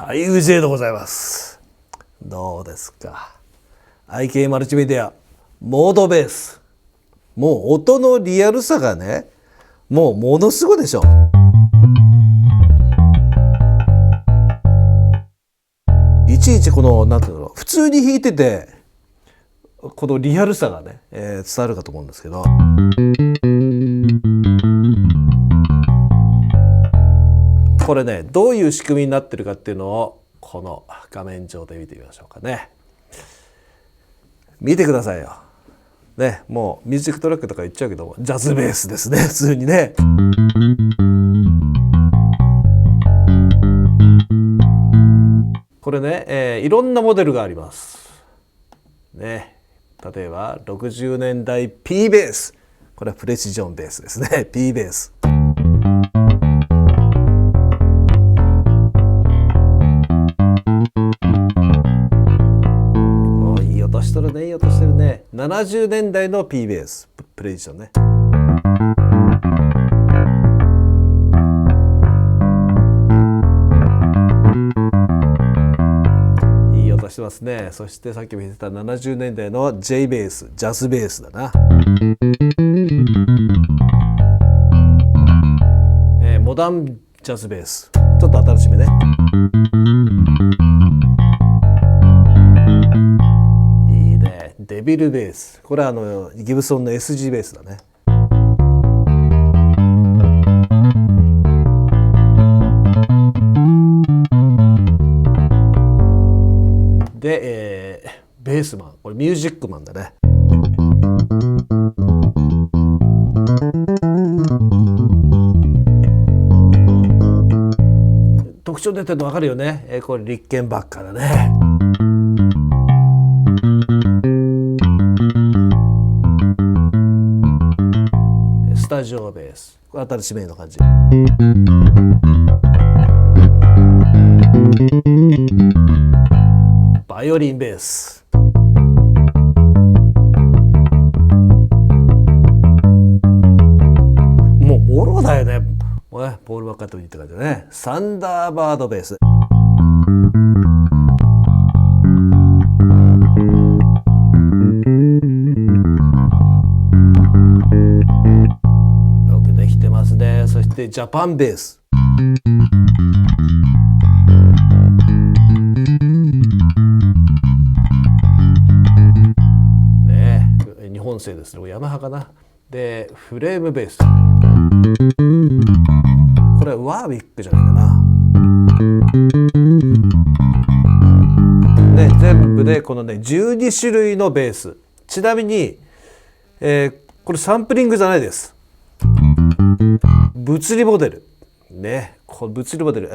はい、宇治でございます。どうですか。IK マルチメディアモードベース。もう音のリアルさがね、もうものすごいでしょ。いちいちこのなんていうの、普通に弾いててこのリアルさがね、伝わるかと思うんですけど。これね、どういう仕組みになってるかっていうのをこの画面上で見てみましょうかね。見てくださいよ。ね、もうミュージックトラックとか言っちゃうけども、ジャズベースですね、普通にね。これね、いろんなモデルがあります。ね、例えば60年代 P ベース。これはプレシジョンベースですね、P ベース。いい音してるね、いい音してるね。70年代の P ベース、プレシジョンね。してますね。そしてさっきも言ってた70年代の J ベース、ジャズベースだな。モダンジャズベース、ちょっと新しめね。いいね。デビルベース、これはギブソンの SG ベースだね。で、ベースマン、これミュージックマンだね。特徴出てるの分かるよね。これリッケンバッカーだね。スタジオベース、これ新しめの感じ。バイオリンベース。もうもろだよね。ポール・マッカートニーって感じだね。サンダーバードベース。よくできてますね。そしてジャパンベース。声ですね。ヤマハかな。でフレームベース、これはワーウィックじゃないかな。ね、全部でこのね12種類のベース。ちなみに、これサンプリングじゃないです。物理モデルね、この物理モデル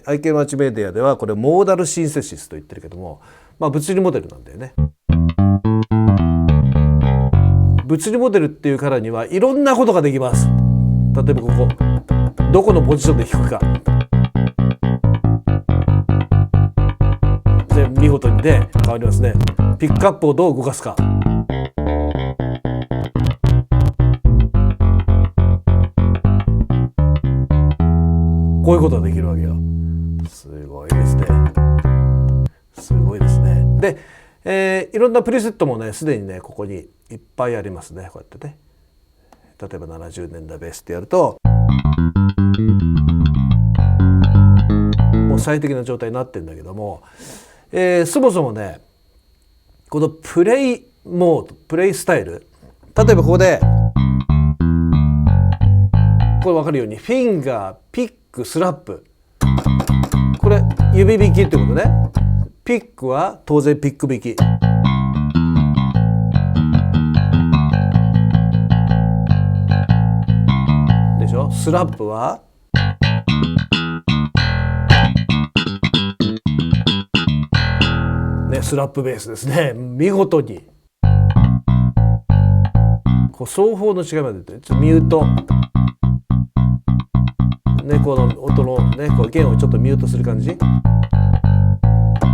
愛犬マッチメディアではこれモーダルシンセシスと言ってるけども、物理モデルなんだよね。物理モデルっていうからにはいろんなことができます。例えばここどこのポジションで弾くかで見事にね変わりますね。ピックアップをどう動かすか、こういうことができるわけよ。すごいですね。すごいですね。で、いろんなプリセットもねすでにねここにいっぱいありますね。こうやってね、例えば70年代ベースってやるともう最適な状態になってるんだけども、そもそもねこのプレイモード、プレイスタイル、例えばここでこれ分かるようにフィンガー、ピック、スラップ、これ指弾きってことね。ピックは当然ピック弾き、でしょ。スラップはね、スラップベースですね。見事にこう双方の違いまで出て、ミュートね、この音のねこう弦をちょっとミュートする感じ、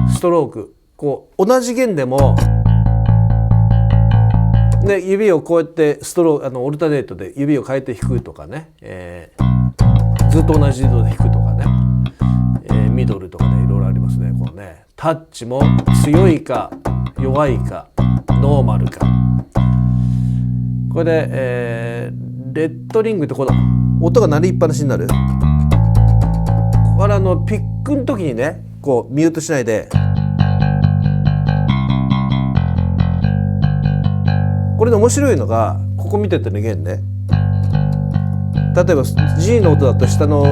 ストローク、こう同じ弦でも、ね、指をこうやってストローオルタネートで指を変えて弾くとかね、ずっと同じ色で弾くとかね、ミドルとかねいろいろありますね。このねタッチも強いか弱いかノーマルか、これで、レッドリングってこの音が鳴りっぱなしになる、これピックの時にねこうミュートしないで、これで面白いのがここ見ててね弦ね、例えば G の音だと下の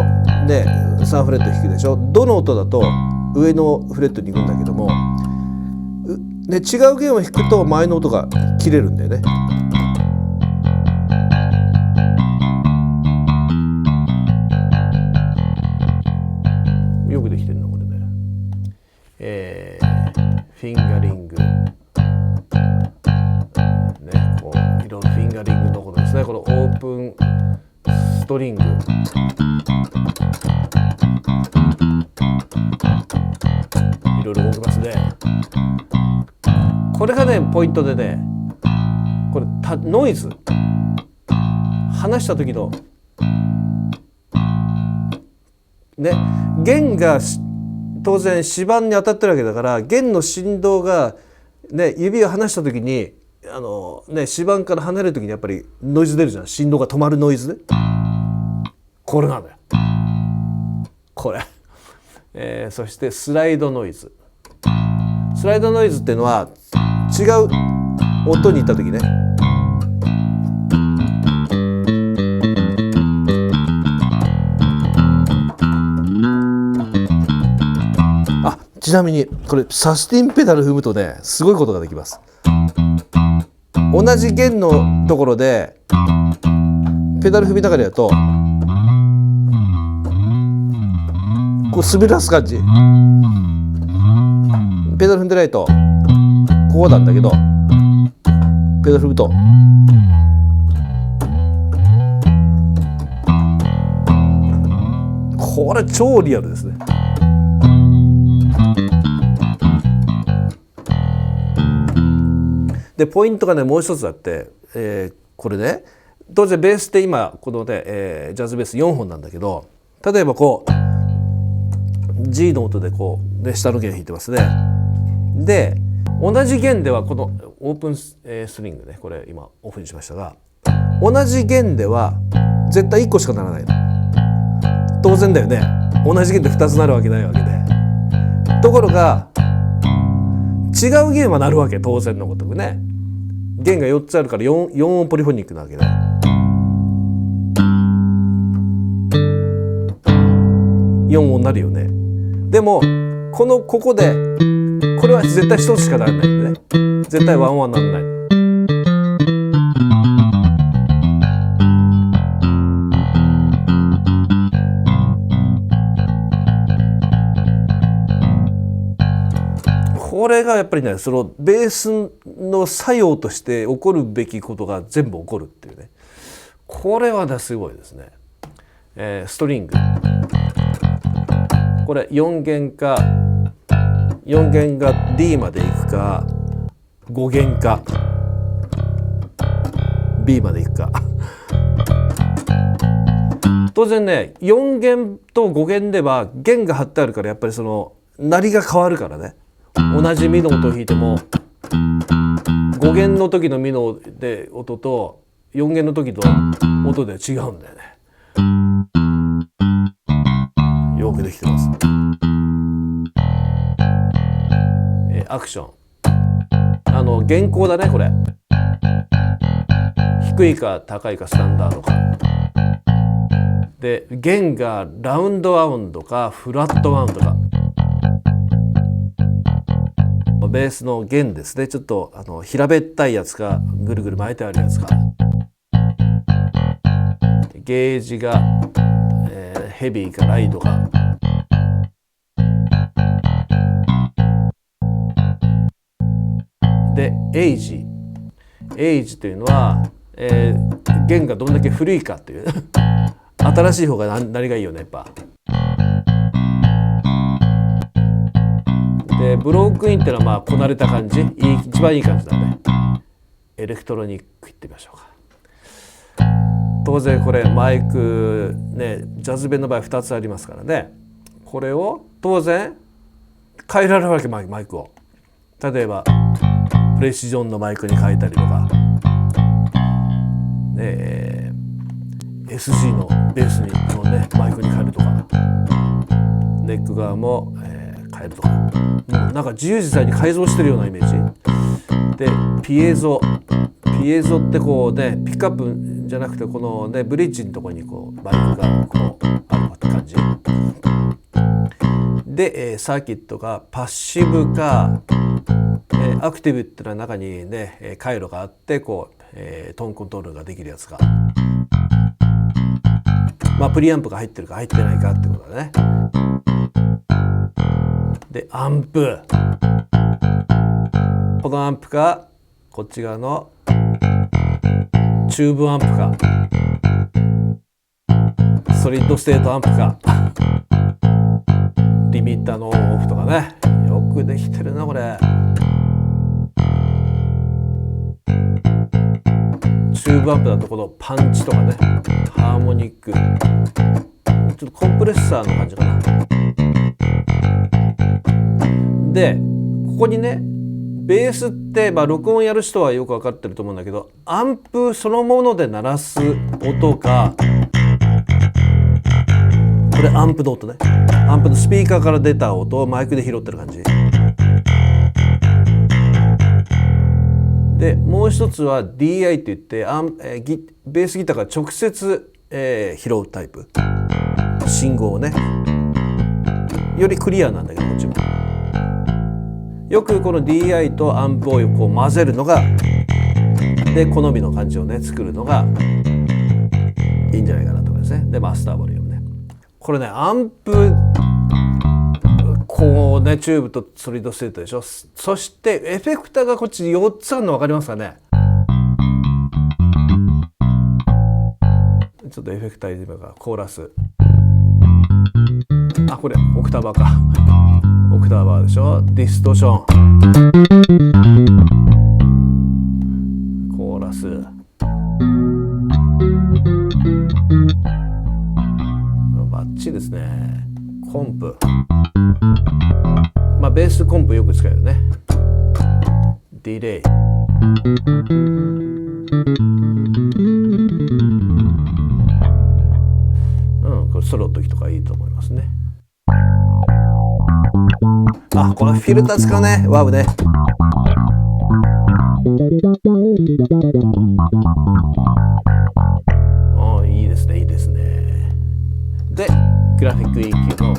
ね3フレット弾くでしょ。ドの音だと上のフレットに行くんだけども、ね、違う弦を弾くと前の音が切れるんだよね。よくできてるのこれね。フィンガリングね、こういろいろフィンガリングのことですね。このオープンストリング、いろいろ動きますね。これがねポイントでね、これノイズ、話した時のね、弦が当然指板に当たってるわけだから、弦の振動が、ね、指を離した時に指板から離れる時にやっぱりノイズ出るじゃん。振動が止まるノイズ、これなんだよこれ、そしてスライドノイズ。スライドノイズっていうのは違う音に行った時ね、ちなみにこれサスティンペダル踏むとねすごいことができます。同じ弦のところでペダル踏みながらやるとこう滑らす感じ、ペダル踏んでないとこうなんだけど、ペダル踏むとこれ超リアルですね。でポイントがねもう一つあって、これね当然ベースって今このね、ジャズベース4本なんだけど、例えばこう G の音でこう、ね、下の弦弾いてますね。で同じ弦ではこのオープンストリングね、これ今オフにしましたが、同じ弦では絶対1個しかならないの。当然だよね。同じ弦で2つなるわけないわけで。ところが違う弦はなるわけ、当然のごとくね。弦が4つあるから4音ポリフォニックなわけで、4音になるよね。でもここでこれは絶対1つしかならないんでね、絶対ワンワンにならない。これがやっぱりね、そのベースの作用として起こるべきことが全部起こるっていうね、これはねすごいですね。ストリング、これ4弦が D までいくか、5弦か B までいくか当然ね、4弦と5弦では弦が張ってあるから、やっぱりその鳴りが変わるからね。同じミの音を弾いても5弦の時のミの音と4弦の時の音で違うんだよね。よくできてます。アクション、弦高だね。これ低いか高いかスタンダードかで、弦がラウンドワウンドかフラットワウンドか。ベースの弦ですね、ちょっと平べったいやつかぐるぐる巻いてあるやつか。ゲージが、ヘビーかライトか。でエイジというのは、弦がどんだけ古いかっていう新しい方が鳴りがいいよねやっぱ。でブロークインっていうのはこなれた感じ、一番いい感じだね。エレクトロニックいってみましょうか。当然これマイクね、ジャズベンの場合2つありますからね、これを当然変えられるわけ。マイクを例えばプレシジョンのマイクに変えたりとか、SG のベースのねマイクに変えるとか、ネック側も、変えるとか、なんか自由自在に改造してるようなイメージで、ピエゾってこうね、ピックアップじゃなくてこのねブリッジのところにこうマイクがこうある感じで、サーキットがパッシブか、アクティブっていうのは中にね回路があってこう、トーンコントロールができるやつか、プリアンプが入ってるか入ってないかってことだね。でアンプ、このアンプかこっち側のチューブアンプかソリッドステートアンプか、リミッターのオンオフとかね、よくできてるなこれ。チューブアンプだとこのパンチとかね、ハーモニック、ちょっとコンプレッサーの感じかな。でここにねベースって録音やる人はよく分かってると思うんだけど、アンプそのもので鳴らす音か、これアンプの音ね、アンプのスピーカーから出た音をマイクで拾ってる感じで、もう一つは DI って言ってベースギターから直接、拾うタイプ、信号をね、よりクリアなんだけどこっちも。よくこの DI とアンプをこう混ぜるのがで、好みの感じをね作るのがいいんじゃないかなと思いますね。でマスターボリュームね、これねアンプこうねチューブとソリッドステートでしょ。そしてエフェクターがこっち4つあるの分かりますかね。ちょっとエフェクター入れてみようか。コーラス、これオクターバーか、オクターバーでしょ。ディストーション、コーラス、バッチリですね。コンプ、ベースコンプよく使うよね。ディレイ、これソロの時とかいいと思いますね。このフィルター使うね、ワウね。いいですね、いいですね。でグラフィック EQ の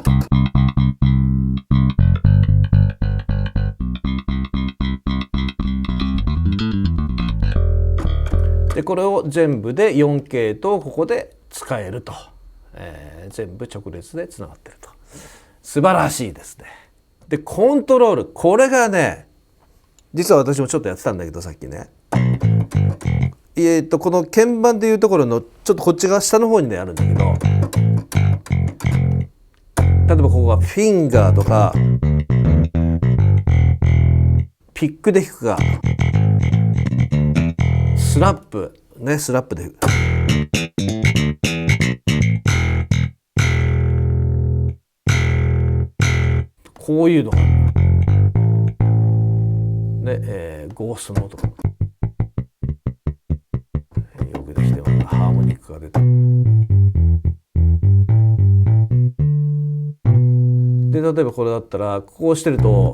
でこれを全部で 4K とここで使えると、全部直列でつながってると素晴らしいですね。でコントロール、これがね実は私もちょっとやってたんだけどさっきねこの鍵盤でいうところのちょっとこっち側下の方にねあるんだけど、例えばここがフィンガーとかピックで弾くかスラップね、スラップで弾くこういうのがね、ゴーストの音がよくできてます。ハーモニックが出てで例えばこれだったらこうしてると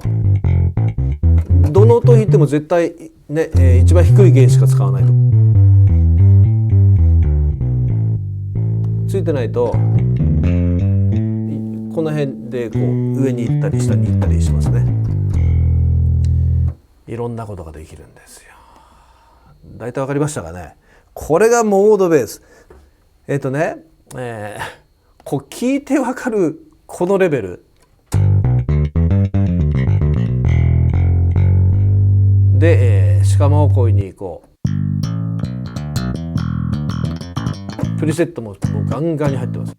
どの音弾いても絶対ね、一番低い弦しか使わないとついてないとこの辺でこう上に行ったり下に行ったりしますね。いろんなことができるんですよ。大体わかりましたかね。これがモードベース。こう聞いてわかるこのレベルで、しかもこういうふうにこうプリセットもガンガンに入ってます。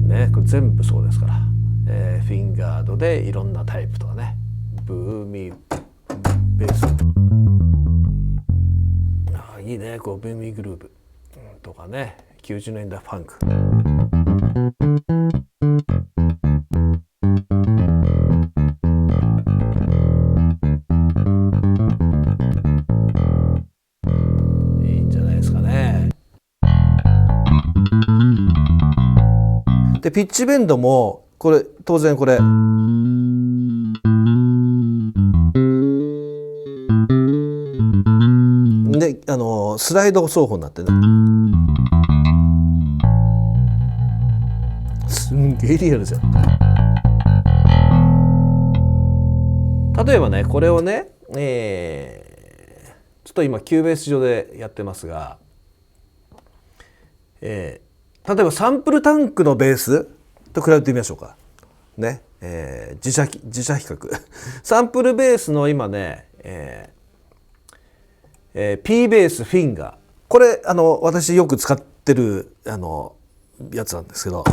ね、これ全部そうですから、フィンガードでいろんなタイプとかね、ブーミーベース、いいね、こうブーミーグルーブとかね、90年代ファンク。いいんじゃないですかね。でピッチベンドもこれ当然これでスライド奏法になってね、すんげえリアルですよ。例えばねこれをね、ちょっと今キューベース上でやってますが、例えばサンプルタンクのベースと比べてみましょうかね、自社比較サンプルベースの今ね、P ベースフィンガー、これ私よく使ってるやつなんですけど、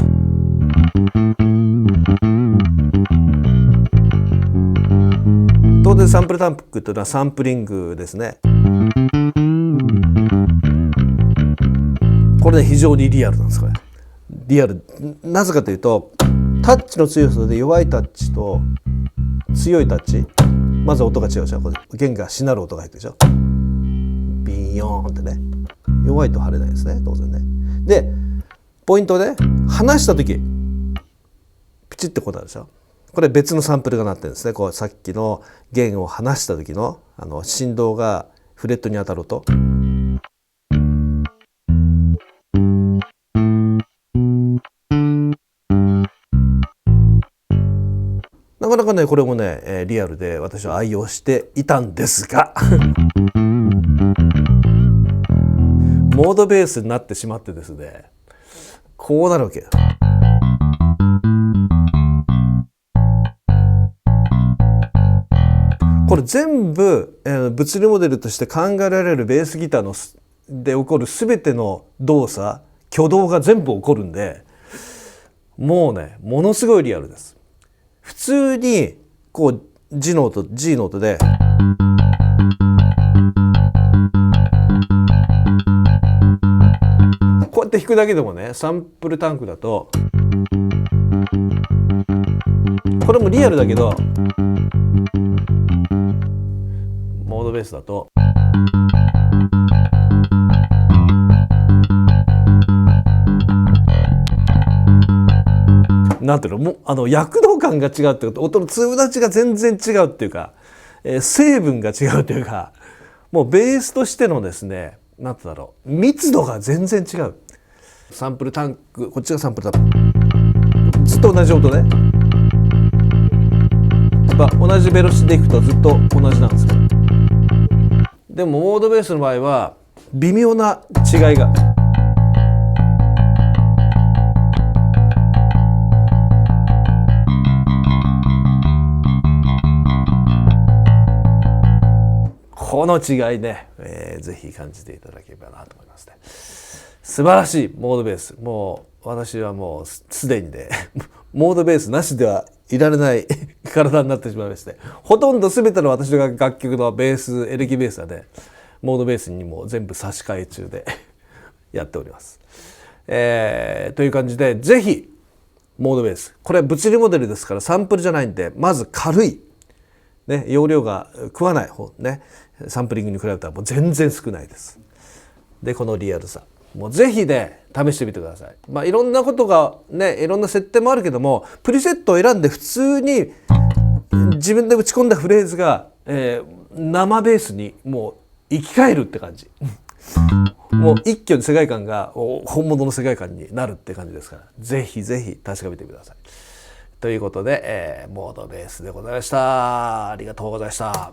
当然サンプルタンクっていうのはサンプリングですね。これね非常にリアルなんです。これリアル、なぜかというとタッチの強さで弱いタッチと強いタッチ、まず音が違うでしょ。これ弦がしなる音が入ってるでしょ。ビヨーンってね、弱いと張れないですね当然ね。でポイントで離した時ピチッてこうなるでしょ。これ別のサンプルが鳴ってるんですね。こうさっきの弦を離した時の振動がフレットに当たる音。なかなかねこれもねリアルで私は愛用していたんですがモードベースになってしまってですね、こうなるわけ。これ全部物理モデルとして考えられるベースギターで起こる全ての動作挙動が全部起こるんで、もうねものすごいリアルです。普通にこう G ノートでこうやって弾くだけでもね、サンプルタンクだとこれもリアルだけどモードベースだとなんていうのも躍動感が違うってこと、音の粒立ちが全然違うっていうか、成分が違うというか、もうベースとしてのですね、なんてだろう、密度が全然違う。サンプルタンク、こっちがサンプルタンク、ずっと同じ音ね。やっぱ同じベロシティでいくとずっと同じなんですよ。でもモードベースの場合は微妙な違いが。この違いね、ぜひ感じていただければなと思いますね。素晴らしいモードベース。もう私はもうすでにねモードベースなしではいられない体になってしまいまして、ほとんど全ての私の楽曲のベース、エレキベースはね、モードベースにも全部差し替え中でやっております。という感じで、ぜひモードベース、これ物理モデルですからサンプルじゃないんで、まず軽い、ね、容量が食わない方ね、サンプリングに比べたらもう全然少ないです。でこのリアルさ、もうぜひね試してみてください。まあいろんなことがね、いろんな設定もあるけども、プリセットを選んで普通に自分で打ち込んだフレーズが、生ベースにもう生き返るって感じもう一挙に世界観が本物の世界観になるって感じですから、ぜひぜひ確かめてください。ということで、モードベースでございました。ありがとうございました。